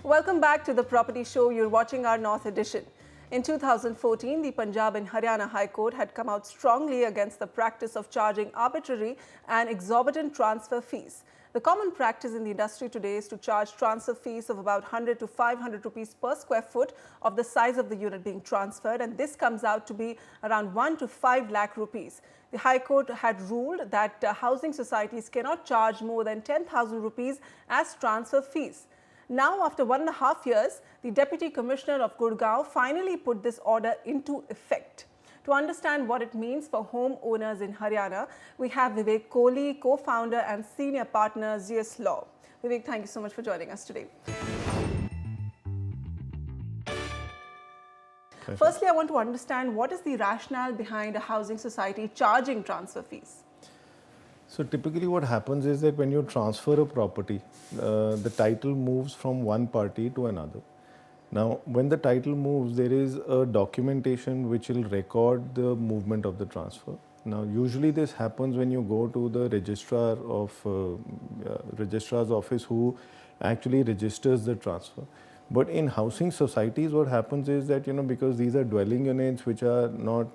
Welcome back to the Property Show. You're watching our North Edition. In 2014, the Punjab and Haryana High Court had come out strongly against the practice of charging arbitrary and exorbitant transfer fees. The common practice in the industry today is to charge transfer fees of about 100 to 500 rupees per square foot of the size of the unit being transferred, and this comes out to be around 1 to 5 lakh rupees. The High Court had ruled that housing societies cannot charge more than 10,000 rupees as transfer fees. Now, after 1.5 years, the Deputy Commissioner of Gurgaon finally put this order into effect. To understand what it means for home owners in Haryana, we have Vivek Kohli, co-founder and senior partner, ZS Law. Vivek, thank you so much for joining us today. Firstly, I want to understand what is the rationale behind a housing society charging transfer fees? So typically what happens is that when you transfer a property, the title moves from one party to another. Now, when the title moves, there is a documentation which will record the movement of the transfer. Now, usually this happens when you go to the registrar's office who actually registers the transfer. But in housing societies, what happens is that, because these are dwelling units which are not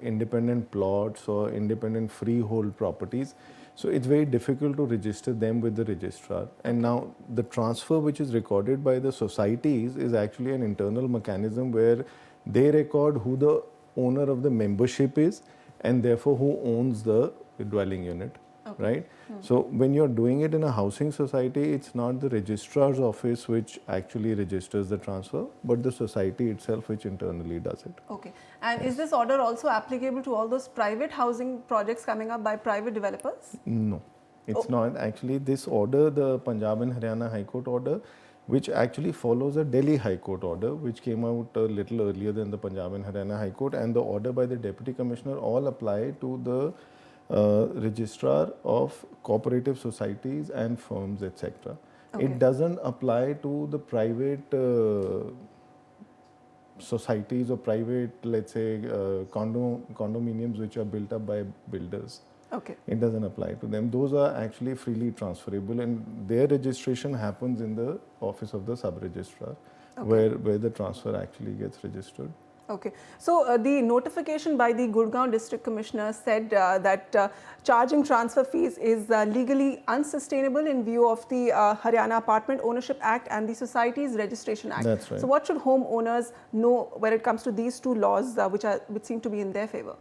independent plots or independent freehold properties, so it's very difficult to register them with the registrar. And now the transfer which is recorded by the societies is actually an internal mechanism where they record who the owner of the membership is and therefore who owns the dwelling unit. Okay. Right? So when you're doing it in a housing society, it's not the registrar's office which actually registers the transfer, but the society itself which internally does it. Okay. And is this order also applicable to all those private housing projects coming up by private developers? No, it's not. Actually, this order, the Punjab and Haryana High Court order, which actually follows a Delhi High Court order, which came out a little earlier than the Punjab and Haryana High Court, and the order by the Deputy Commissioner all apply to the registrar of cooperative societies and firms, etc. Okay. It doesn't apply to the private societies or private, let's say, condominiums which are built up by builders. Okay. It doesn't apply to them. Those are actually freely transferable, and their registration happens in the office of the sub-registrar, okay, where the transfer actually gets registered. Okay. So, the notification by the Gurgaon District Commissioner said that charging transfer fees is legally unsustainable in view of the Haryana Apartment Ownership Act and the Societies Registration Act. That's right. So, what should homeowners know when it comes to these two laws which seem to be in their favor?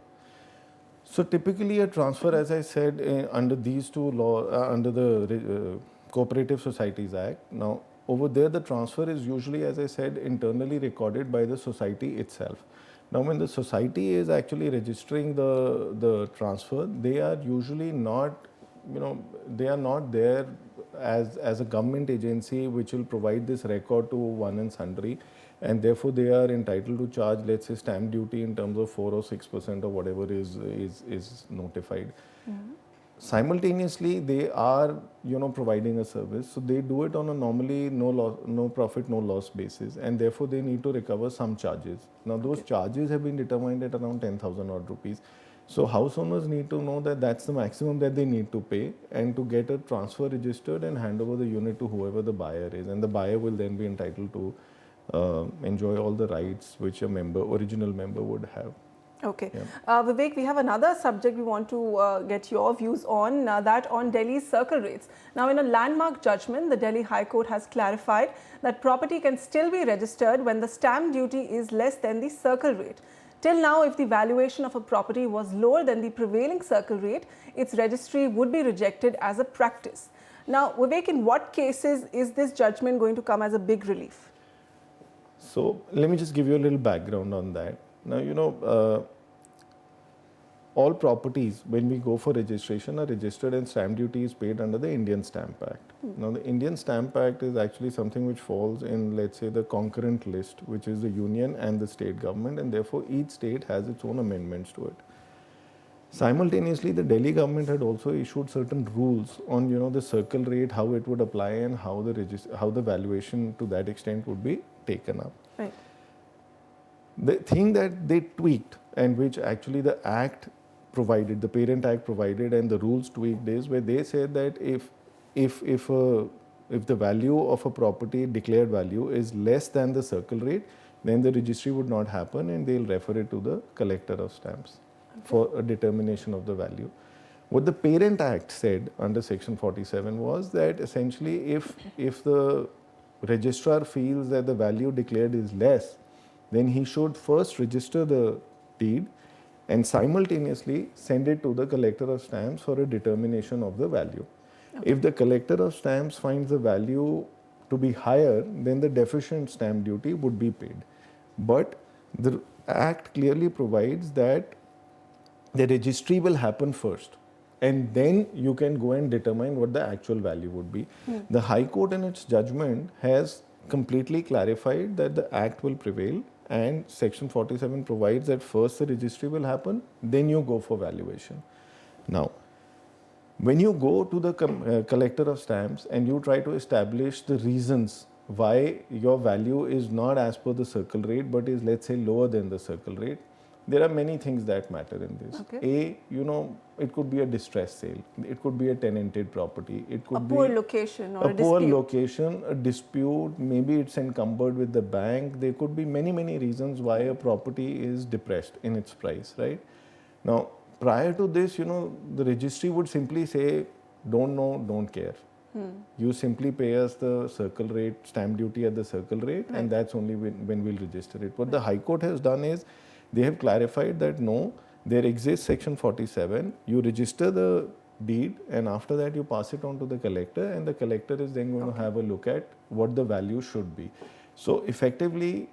So, typically a transfer, as I said, under these two laws, under the Cooperative Societies Act. Now, over there, the transfer is usually, as I said, internally recorded by the society itself. Now, when the society is actually registering the transfer, they are usually not, they are not there as a government agency which will provide this record to one and sundry, and therefore they are entitled to charge, let's say, stamp duty in terms of 4 or 6% or whatever is notified. Mm-hmm. Simultaneously, they are, providing a service. So they do it on a normally no profit, no loss basis, and therefore they need to recover some charges. Now, those charges have been determined at around 10,000 odd rupees. So house owners need to know that that's the maximum that they need to pay, and to get a transfer registered and hand over the unit to whoever the buyer is, and the buyer will then be entitled to enjoy all the rights which a original member would have. Okay. Yeah. Vivek, we have another subject we want to get your views on, that on Delhi's circle rates. Now, in a landmark judgment, the Delhi High Court has clarified that property can still be registered when the stamp duty is less than the circle rate. Till now, if the valuation of a property was lower than the prevailing circle rate, its registry would be rejected as a practice. Now, Vivek, in what cases is this judgment going to come as a big relief? So, let me just give you a little background on that. Now, all properties, when we go for registration, are registered and stamp duty is paid under the Indian Stamp Act. Now, the Indian Stamp Act is actually something which falls in, let's say, the concurrent list, which is the union and the state government, and therefore each state has its own amendments to it. Simultaneously, the Delhi government had also issued certain rules on, the circle rate, how it would apply, and how the valuation to that extent would be taken up. Right. The thing that they tweaked, and which actually the Act provided, the Parent Act provided, and the rules tweaked, is where they said that if a if the value of a property, declared value, is less than the circle rate, then the registry would not happen and they'll refer it to the collector of stamps for a determination of the value. What the Parent Act said under Section 47 was that essentially if the registrar feels that the value declared is less, then he should first register the deed and simultaneously send it to the collector of stamps for a determination of the value. Okay. If the collector of stamps finds the value to be higher, then the deficient stamp duty would be paid. But the Act clearly provides that the registry will happen first, and then you can go and determine what the actual value would be. The High Court in its judgment has completely clarified that the Act will prevail, and Section 47 provides that first the registry will happen, then you go for valuation. Now, when you go to the collector of stamps and you try to establish the reasons why your value is not as per the circle rate but is, let's say, lower than the circle rate, there are many things that matter in this. Okay. It could be a distress sale, it could be a tenanted property, it could be a poor location or a poor dispute. location, a dispute, maybe it's encumbered with the bank. There could be many reasons why a property is depressed in its price, right? Now, prior to this, the registry would simply say, don't know, don't care. You simply pay us the circle rate, stamp duty at the circle rate, and that's only when we'll register it. What the High Court has done is, they have clarified that no, there exists Section 47, you register the deed, and after that you pass it on to the collector, and the collector is then going to have a look at what the value should be. So effectively,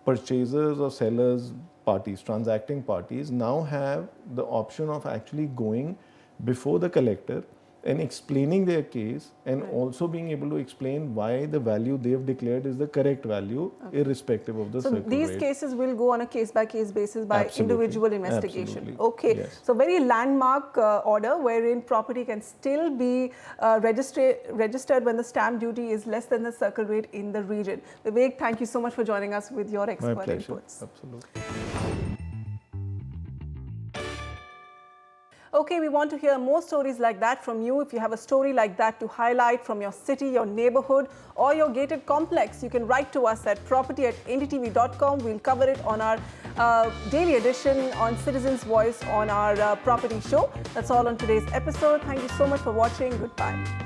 purchasers or sellers, parties, transacting parties now have the option of actually going before the collector and explaining their case, and also being able to explain why the value they have declared is the correct value, irrespective of the circle rate. So these cases will go on a case-by-case basis by individual investigation. Absolutely. Okay. Yes. So very landmark order wherein property can still be registered when the stamp duty is less than the circle rate in the region. Vivek, thank you so much for joining us with your expert My pleasure. inputs. Absolutely. Okay, we want to hear more stories like that from you. If you have a story like that to highlight from your city, your neighborhood, or your gated complex, you can write to us at property@ndtv.com. We'll cover it on our daily edition on Citizens Voice on our property show. That's all on today's episode. Thank you so much for watching. Goodbye.